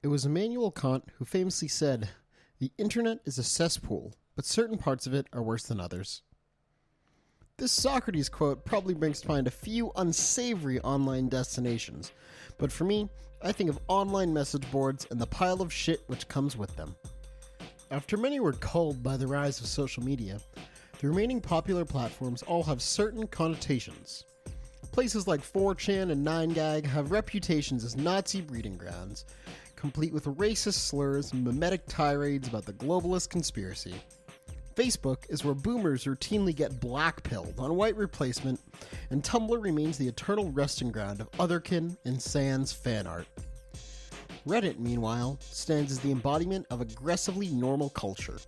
It was Immanuel Kant who famously said, "The internet is a cesspool, but certain parts of it are worse than others." This Socrates quote probably brings to mind a few unsavory online destinations, but for me, I think of online message boards and the pile of shit which comes with them. After many were culled by the rise of social media, the remaining popular platforms all have certain connotations. Places like 4chan and 9gag have reputations as Nazi breeding grounds, complete with racist slurs and mimetic tirades about the globalist conspiracy. Facebook is where boomers routinely get blackpilled on white replacement, and Tumblr remains the eternal resting ground of otherkin and sans fan art. Reddit, meanwhile, stands as the embodiment of aggressively normal culture.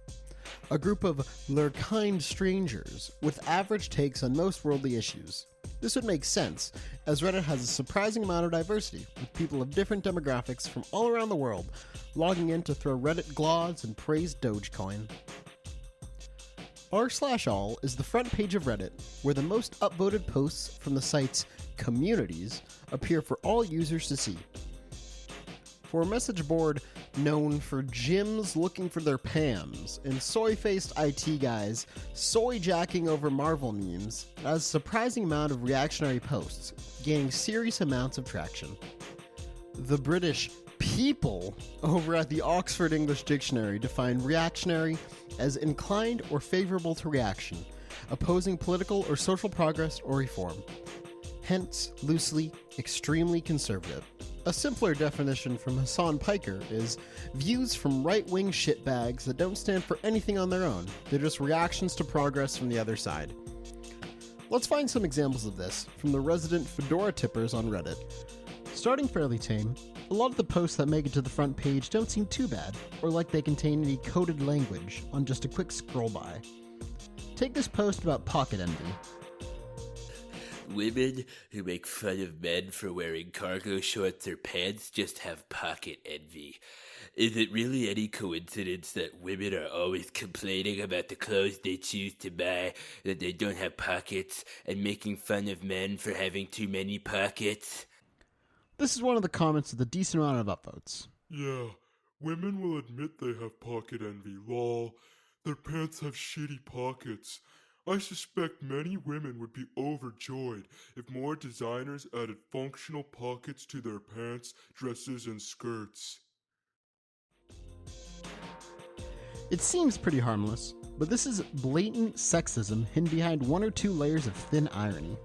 A group of lurkind strangers with average takes on most worldly issues. This would make sense, as Reddit has a surprising amount of diversity, with people of different demographics from all around the world logging in to throw Reddit glods and praise Dogecoin. r/all is the front page of Reddit, where the most upvoted posts from the site's communities appear for all users to see. For a message board known for gyms looking for their Pams and soy-faced IT guys soy-jacking over Marvel memes, it has a surprising amount of reactionary posts, gaining serious amounts of traction. The British people over at the Oxford English Dictionary define reactionary as inclined or favorable to reaction, opposing political or social progress or reform. Hence, loosely, extremely conservative. A simpler definition from Hassan Piker is views from right-wing shitbags that don't stand for anything on their own. They're just reactions to progress from the other side. Let's find some examples of this from the resident fedora tippers on Reddit. Starting fairly tame, a lot of the posts that make it to the front page don't seem too bad, or like they contain any coded language on just a quick scroll by. Take this post about pocket envy. Women who make fun of men for wearing cargo shorts or pants just have pocket envy. Is it really any coincidence that women are always complaining about the clothes they choose to buy, that they don't have pockets, and making fun of men for having too many pockets? This is one of the comments with a decent amount of upvotes. Yeah, women will admit they have pocket envy, lol. Their pants have shitty pockets. I suspect many women would be overjoyed if more designers added functional pockets to their pants, dresses, and skirts. It seems pretty harmless, but this is blatant sexism hidden behind one or two layers of thin irony.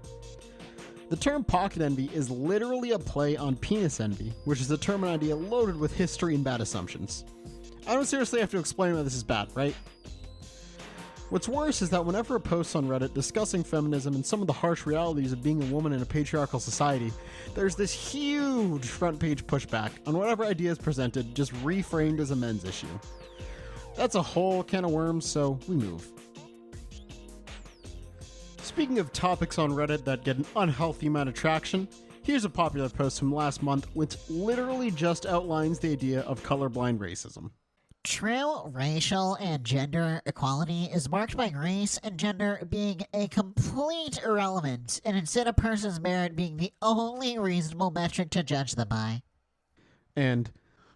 The term pocket envy is literally a play on penis envy, which is a term and idea loaded with history and bad assumptions. I don't seriously have to explain why this is bad, right? What's worse is that whenever a post on Reddit discussing feminism and some of the harsh realities of being a woman in a patriarchal society, there's this huge front page pushback on whatever idea is presented, just reframed as a men's issue. That's a whole can of worms, so we move. Speaking of topics on Reddit that get an unhealthy amount of traction, here's a popular post from last month which literally just outlines the idea of colorblind racism. True racial and gender equality is marked by race and gender being a complete irrelevance, and instead a person's merit being the only reasonable metric to judge them by. And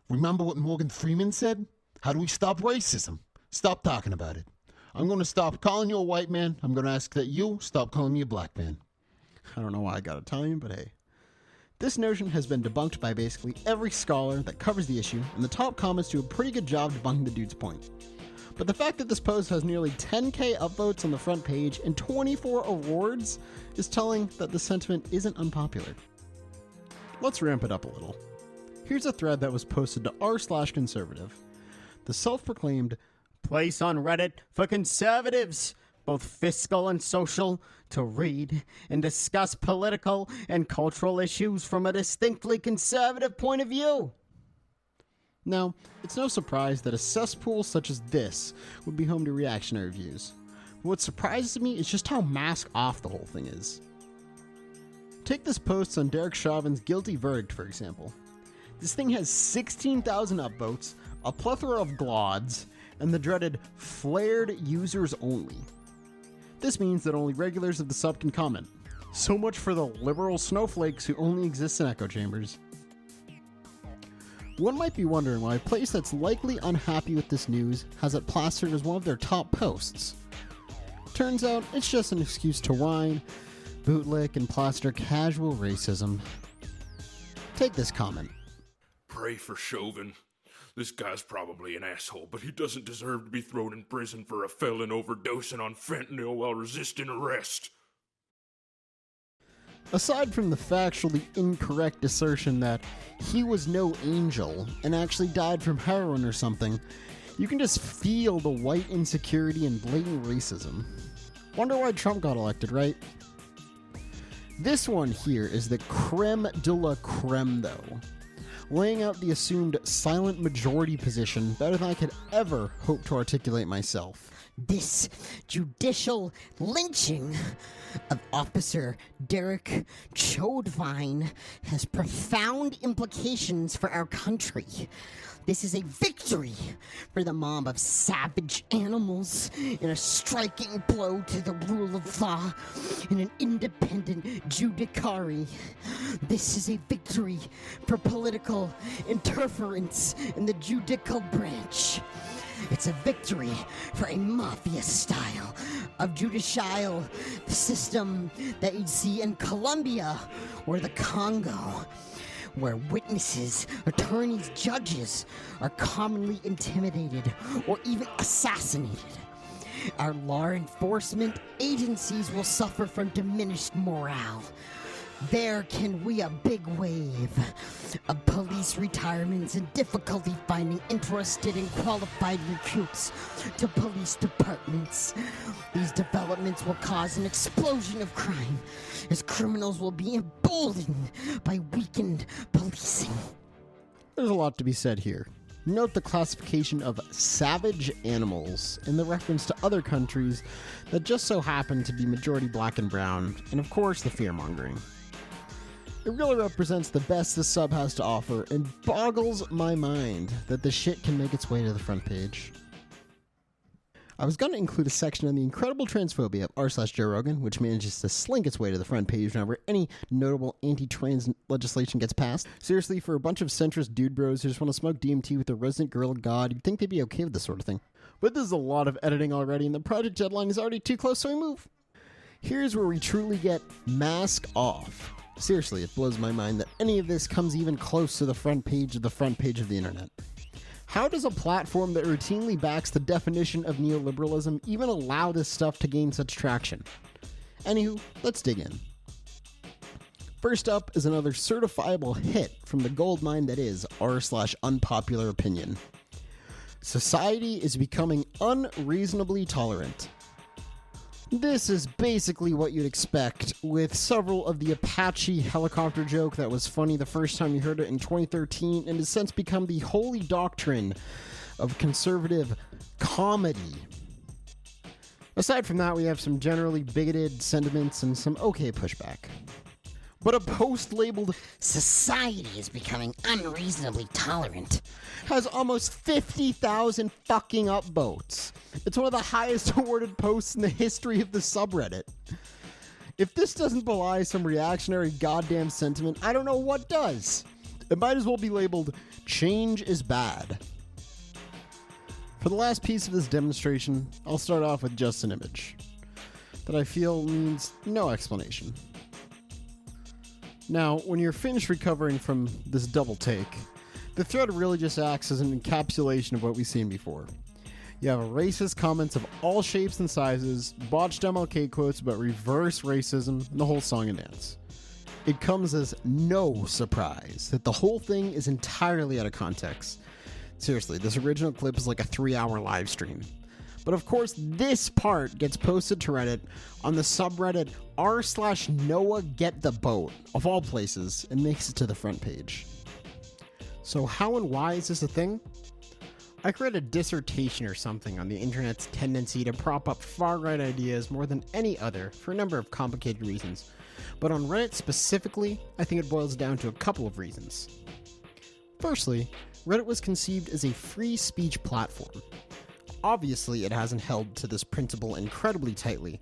remember what Morgan Freeman said? How do we stop racism? Stop talking about it. I'm going to stop calling you a white man. I'm going to ask that you stop calling me a black man. I don't know why I got Italian, but hey. This notion has been debunked by basically every scholar that covers the issue, and the top comments do a pretty good job debunking the dude's point. But the fact that this post has nearly 10k upvotes on the front page and 24 awards is telling that the sentiment isn't unpopular. Let's ramp it up a little. Here's a thread that was posted to r/conservative. The self-proclaimed place on Reddit for conservatives, both fiscal and social, to read and discuss political and cultural issues from a distinctly conservative point of view. Now, it's no surprise that a cesspool such as this would be home to reactionary views. But what surprises me is just how mask-off the whole thing is. Take this post on Derek Chauvin's guilty verdict, for example. This thing has 16,000 upvotes, a plethora of glods, and the dreaded flared users only. This means that only regulars of the sub can comment. So much for the liberal snowflakes who only exist in echo chambers. One might be wondering why a place that's likely unhappy with this news has it plastered as one of their top posts. Turns out, it's just an excuse to whine, bootlick, and plaster casual racism. Take this comment. Pray for Chauvin. This guy's probably an asshole, but he doesn't deserve to be thrown in prison for a felon overdosing on fentanyl while resisting arrest. Aside from the factually incorrect assertion that he was no angel and actually died from heroin or something, you can just feel the white insecurity and blatant racism. Wonder why Trump got elected, right? This one here is the creme de la creme, though, laying out the assumed silent majority position better than I could ever hope to articulate myself. This judicial lynching of Officer Derek Chauvin has profound implications for our country. This is a victory for the mob of savage animals and a striking blow to the rule of law and an independent judiciary. This is a victory for political interference in the judicial branch. It's a victory for a mafia style of judicial system that you'd see in Colombia or the Congo, where witnesses, attorneys, judges are commonly intimidated or even assassinated. Our law enforcement agencies will suffer from diminished morale. There can be a big wave of police retirements and difficulty finding interested and qualified recruits to police departments. These developments will cause an explosion of crime, as criminals will be emboldened by weakened policing. There's a lot to be said here. Note the classification of savage animals and the reference to other countries that just so happen to be majority black and brown, and of course the fear-mongering. It really represents the best this sub has to offer and boggles my mind that the shit can make its way to the front page. I was going to include a section on the incredible transphobia of r/Joe Rogan, which manages to slink its way to the front page whenever any notable anti-trans legislation gets passed. Seriously, for a bunch of centrist dude bros who just want to smoke DMT with a resident girl of God, you'd think they'd be okay with this sort of thing. But this is a lot of editing already, and the project deadline is already too close, so we move. Here's where we truly get mask off. Seriously, it blows my mind that any of this comes even close to the front page of the internet. How does a platform that routinely backs the definition of neoliberalism even allow this stuff to gain such traction? Anywho, let's dig in. First up is another certifiable hit from the goldmine that is r/unpopular opinion. Society is becoming unreasonably tolerant. This is basically what you'd expect, with several of the Apache helicopter joke that was funny the first time you heard it in 2013 and has since become the holy doctrine of conservative comedy. Aside from that, we have some generally bigoted sentiments and some okay pushback. But a post labeled Society is becoming unreasonably tolerant has almost 50,000 fucking upvotes. It's one of the highest awarded posts in the history of the subreddit. If this doesn't belie some reactionary goddamn sentiment, I don't know what does. It might as well be labeled "Change is Bad." For the last piece of this demonstration, I'll start off with just an image that I feel needs no explanation. Now, when you're finished recovering from this double take, the thread really just acts as an encapsulation of what we've seen before. You have racist comments of all shapes and sizes, botched MLK quotes about reverse racism, and the whole song and dance. It comes as no surprise that the whole thing is entirely out of context. Seriously, this original clip is like a 3-hour live stream. But of course, this part gets posted to Reddit on the subreddit r/NoahGetTheBoat, of all places, and makes it to the front page. So how and why is this a thing? I could write a dissertation or something on the internet's tendency to prop up far-right ideas more than any other for a number of complicated reasons. But on Reddit specifically, I think it boils down to a couple of reasons. Firstly, Reddit was conceived as a free speech platform. Obviously, it hasn't held to this principle incredibly tightly,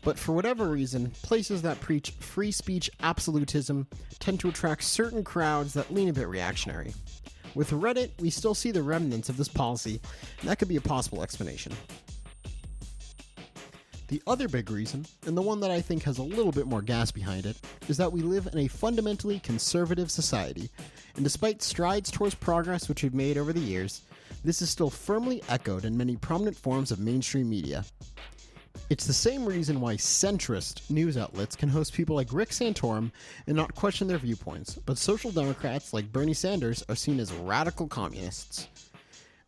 but for whatever reason, places that preach free speech absolutism tend to attract certain crowds that lean a bit reactionary. With Reddit, we still see the remnants of this policy, and that could be a possible explanation. The other big reason, and the one that I think has a little bit more gas behind it, is that we live in a fundamentally conservative society, and despite strides towards progress which we've made over the years, this is still firmly echoed in many prominent forms of mainstream media. It's the same reason why centrist news outlets can host people like Rick Santorum and not question their viewpoints, but social democrats like Bernie Sanders are seen as radical communists.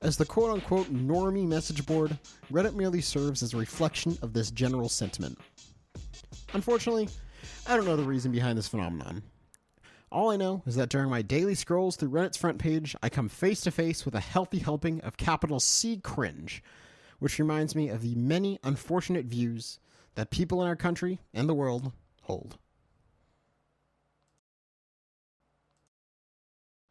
As the quote-unquote normie message board, Reddit merely serves as a reflection of this general sentiment. Unfortunately, I don't know the reason behind this phenomenon. All I know is that during my daily scrolls through Reddit's front page, I come face to face with a healthy helping of capital C cringe, which reminds me of the many unfortunate views that people in our country and the world hold.